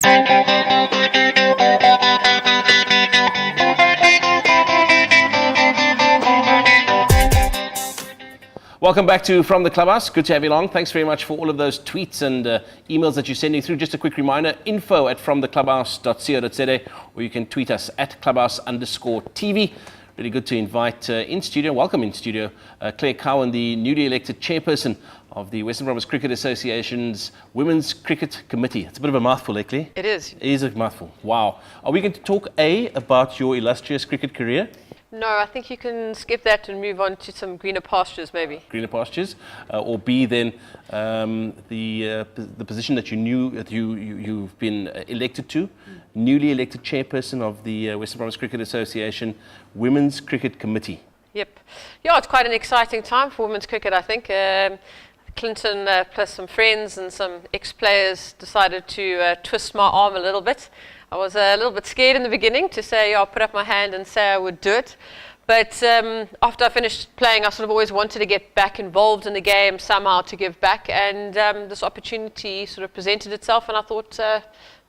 Welcome back to From the Clubhouse. Good to have you along. Thanks very much for all of those tweets and emails that you're sending through. Just a quick reminder, info@fromtheclubhouse.co.za, or you can tweet us at clubhouse_TV. Really good to invite in studio, welcome in studio, Clare Coan, the newly elected chairperson of the Western Province Cricket Association's Women's Cricket Committee. It's a bit of a mouthful, Clare. It is. It is a mouthful. Wow. Are we going to talk, about your illustrious cricket career? No, I think you can skip that and move on to some greener pastures, maybe. Greener pastures, or B, then the position that you've been elected to, newly elected chairperson of the Western Province Cricket Association Women's Cricket Committee. Yep. Yeah, it's quite an exciting time for women's cricket, I think. Clinton plus some friends and some ex-players decided to twist my arm a little bit. I was a little bit scared in the beginning to say, I'll put up my hand and say I would do it. But after I finished playing, I sort of always wanted to get back involved in the game, somehow to give back. And this opportunity sort of presented itself, and I thought,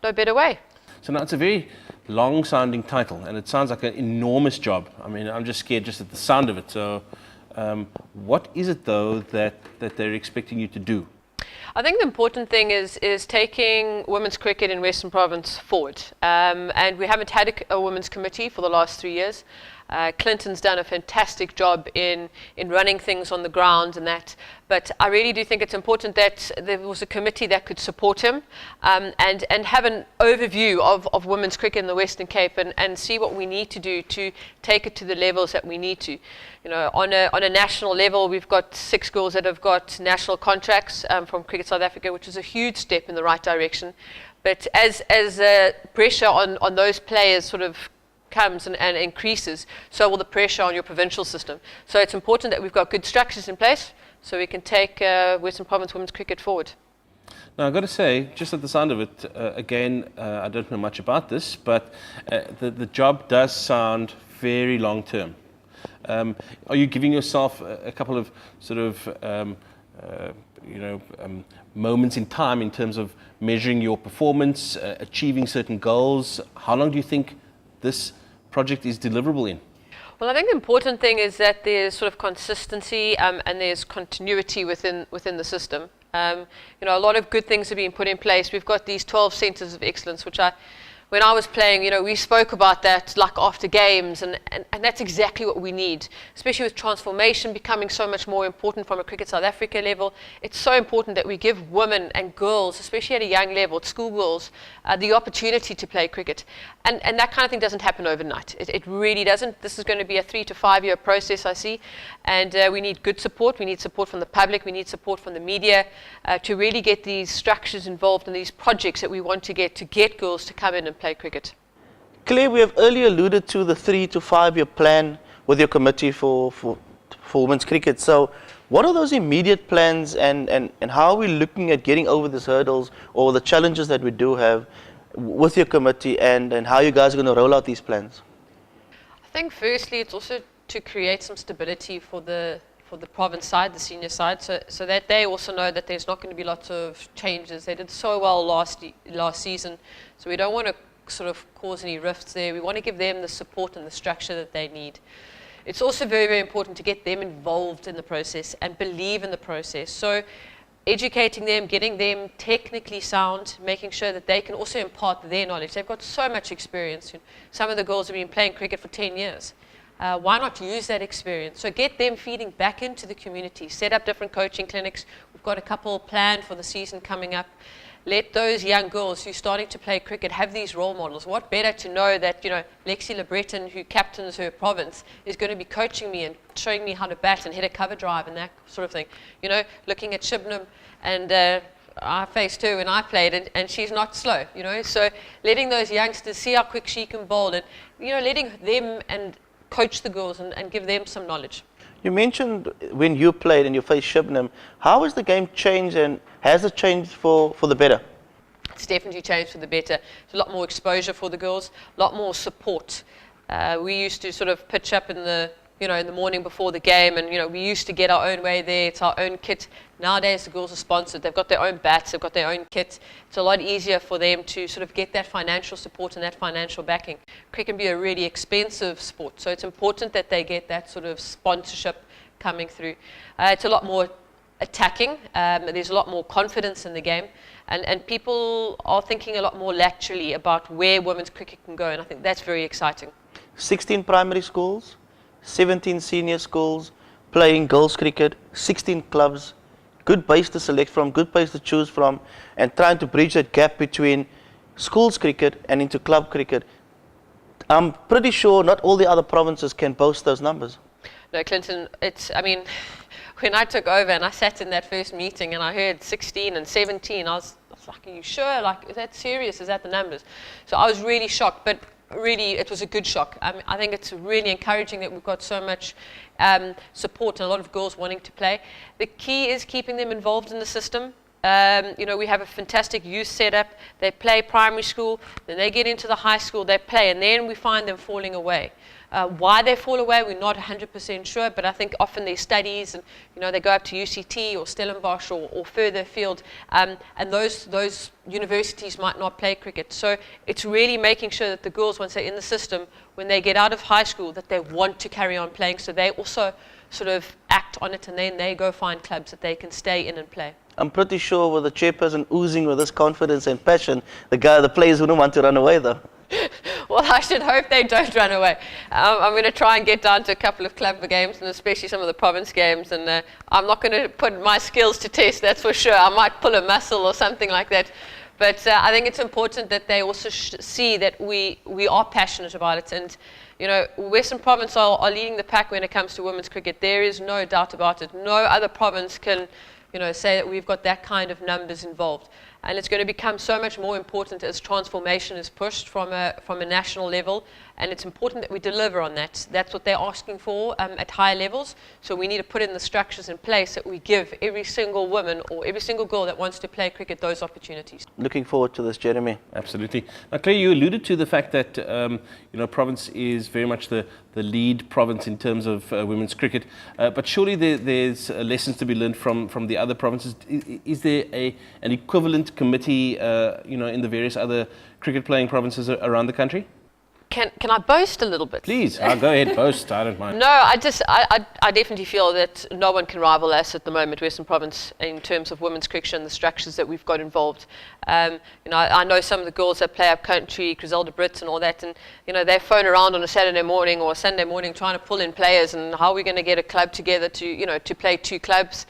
no better way. So now it's a very long-sounding title, and it sounds like an enormous job. I mean, I'm just scared just at the sound of it. So what is it, though, that they're expecting you to do? I think the important thing is taking women's cricket in Western Province forward. And we haven't had a women's committee for the last 3 years. Clinton's done a fantastic job in running things on the ground and that, but I really do think it's important that there was a committee that could support him and have an overview of women's cricket in the Western Cape and see what we need to do to take it to the levels that we need to. You know, on a national level, we've got 6 girls that have got national contracts from Cricket South Africa, which is a huge step in the right direction. But as pressure on those players sort of comes and increases, so will the pressure on your provincial system. So it's important that we've got good structures in place so we can take Western Province women's cricket forward. Now, I've got to say, just at the sound of it, again, I don't know much about this, but the job does sound very long term. Are you giving yourself a couple of sort of moments in time in terms of measuring your performance, achieving certain goals? How long do you think this project is deliverable in? Well, I think the important thing is that there's sort of consistency and there's continuity within the system. A lot of good things have been put in place. We've got these 12 centres of excellence, which when I was playing, we spoke about that like after games, and that's exactly what we need, especially with transformation becoming so much more important from a Cricket South Africa level. It's so important that we give women and girls, especially at a young level, schoolgirls, the opportunity to play cricket. And that kind of thing doesn't happen overnight. It really doesn't. This is going to be a 3 to 5 year process, I see. And we need good support. We need support from the public. We need support from the media to really get these structures involved in these projects that we want to get girls to come in and play cricket. Clare, we have earlier alluded to the 3 to 5 year plan with your committee for women's cricket. So what are those immediate plans and how are we looking at getting over these hurdles or the challenges that we do have with your committee and how you guys are going to roll out these plans? I think firstly it's also to create some stability for the province side, the senior side, so that they also know that there's not going to be lots of changes. They did so well last season, so we don't want to sort of cause any rifts there. We want to give them the support and the structure that they need. It's also very, very important to get them involved in the process and believe in the process. So educating them, getting them technically sound, making sure that they can also impart their knowledge. They've got so much experience. Some of the girls have been playing cricket for 10 years. Why not use that experience? So get them feeding back into the community, set up different coaching clinics. We've got a couple planned for the season coming up. Let those young girls who are starting to play cricket have these role models. What better to know that, Lexi LeBreton, who captains her province, is going to be coaching me and showing me how to bat and hit a cover drive and that sort of thing. Looking at Shibnam, and I faced her when I played, and she's not slow, So letting those youngsters see how quick she can bowl and, letting them and coach the girls and give them some knowledge. You mentioned when you played and you faced Shibnam, how has the game changed and has it changed for the better? It's definitely changed for the better. There's a lot more exposure for the girls, a lot more support. We used to sort of pitch up in the you know, in the morning before the game, and, you know, we used to get our own way there. It's our own kit. Nowadays, the girls are sponsored. They've got their own bats. They've got their own kit. It's a lot easier for them to sort of get that financial support and that financial backing. Cricket can be a really expensive sport, so it's important that they get that sort of sponsorship coming through. It's a lot more attacking. There's a lot more confidence in the game. And people are thinking a lot more laterally about where women's cricket can go, and I think that's very exciting. 16 primary schools, 17 senior schools, playing girls cricket, 16 clubs, good base to select from, good base to choose from, and trying to bridge that gap between schools cricket and into club cricket. I'm pretty sure not all the other provinces can boast those numbers. No, Clinton, I mean, when I took over and I sat in that first meeting and I heard 16 and 17, I was like, are you sure? Like, is that serious? Is that the numbers? So I was really shocked, but really it was a good shock. I think it's really encouraging that we've got so much support and a lot of girls wanting to play. The key is keeping them involved in the system. You know, we have a fantastic youth setup. They play primary school, then they get into the high school, they play, and then we find them falling away. Why they fall away, we're not 100% sure, but I think often their studies, and you know, they go up to UCT or Stellenbosch or further afield, and those universities might not play cricket. So it's really making sure that the girls, once they're in the system, when they get out of high school, that they want to carry on playing, so they also sort of act on it, and then they go find clubs that they can stay in and play. I'm pretty sure with the chairperson oozing with this confidence and passion, the players wouldn't want to run away though. Well, I should hope they don't run away. I'm going to try and get down to a couple of club games, and especially some of the province games, and I'm not going to put my skills to test, that's for sure. I might pull a muscle or something like that. But I think it's important that they also see that we are passionate about it. And, you know, Western Province are leading the pack when it comes to women's cricket. There is no doubt about it. No other province can, you know, say that we've got that kind of numbers involved. And it's going to become so much more important as transformation is pushed from a national level. And it's important that we deliver on that. That's what they're asking for at higher levels. So we need to put in the structures in place that we give every single woman or every single girl that wants to play cricket those opportunities. Looking forward to this, Jeremy. Absolutely. Now, Clare, you alluded to the fact that you know, province is very much the lead province in terms of women's cricket, but surely there's lessons to be learned from the other provinces. Is there an equivalent committee, you know, in the various other cricket-playing provinces around the country? Can I boast a little bit? Please, go ahead, boast. I don't mind. No, I definitely feel that no one can rival us at the moment, Western Province, in terms of women's cricket and the structures that we've got involved. You know, I know some of the girls that play up country, Griselda Brits and all that, and you know, they phone around on a Saturday morning or a Sunday morning trying to pull in players, and how are we going to get a club together to play two clubs?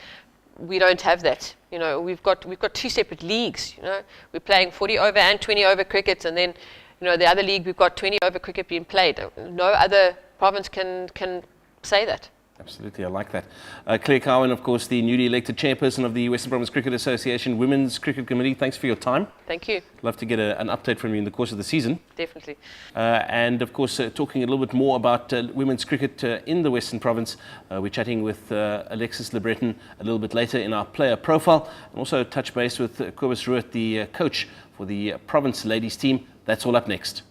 We don't have that. You know, we've got two separate leagues. You know, we're playing 40 over and 20 over cricket, and then, you know, the other league, we've got 20 over cricket being played. No other province can say that. Absolutely, I like that. Clare Coan, of course, the newly elected chairperson of the Western Province Cricket Association Women's Cricket Committee. Thanks for your time. Thank you. Love to get an update from you in the course of the season. Definitely. And of course, talking a little bit more about women's cricket in the Western Province. We're chatting with Alexis LeBreton a little bit later in our player profile. And also touch base with Cobus Ruet, the coach for the province ladies team. That's all up next.